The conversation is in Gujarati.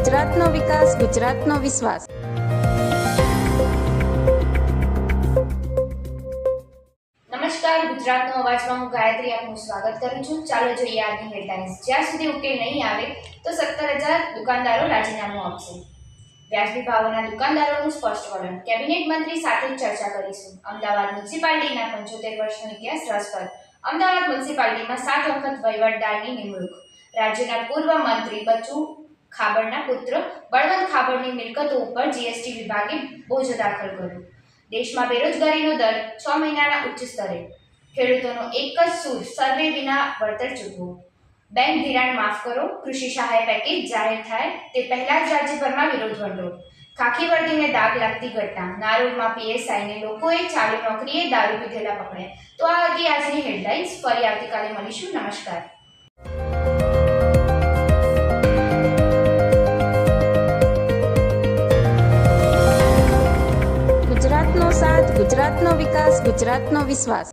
ગુજરાતનો વિકાસ, ગુજરાતનો વિશ્વાસ. નમસ્કાર, ગુજરાતનો અવાજમાં હું ગાયત્રી આપનું સ્વાગત કરું છું. ચાલો જોઈએ આજની હેડલાઇન્સ. જ્યાં સુધી ઉકેલ નહીં આવે તો 17,000 દુકાનદારો રાજીનામું આપશે. વ્યાજબી ભાવોના દુકાનદારોનું સ્પષ્ટ વલણ. કેબિનેટ મંત્રી સાથે ચર્ચા કરીશું. અમદાવાદ મ્યુનિસિપાલિટીના 75 વર્ષનો ઇતિહાસ રસપ્રદ. અમદાવાદ મ્યુનિસિપાલિટીમાં 7 વખત વહીવટદારની નિમણૂક. રાજ્યના પૂર્વ મંત્રી બચુ ખાબડના પુત્ર બળવંત ખાબડની મિલકતો ઉપર જીએસટી વિભાગે બોજ દાખલ કર્યો. દેશમાં બેરોજગારીનો દર 6 મહિનાના ઉચ્ચ સ્તરે. ખેડૂતોનો એક જ સૂર, સર્વે વિના વળતર ચૂકવો. બેંક ધિરાણ માફ કરો, કૃષિ સહાય પેકેજ જાહેર થાય તે પહેલા જ રાજ્યભરમાં વિરોધ વંટોળ. ખાખી વર્દીને દાગ લાગતી ઘટના. નારોલમાં પીએસઆઈને લોકોએ ચાલુ નોકરીએ દારૂ પીધેલા પકડ્યા. તો આ હતી આજની હેડલાઇન્સ. ફરી આવતીકાલે મળીશું. નમસ્કાર. ગુજરાતનો સાથ, ગુજરાતનો વિકાસ, ગુજરાતનો વિશ્વાસ.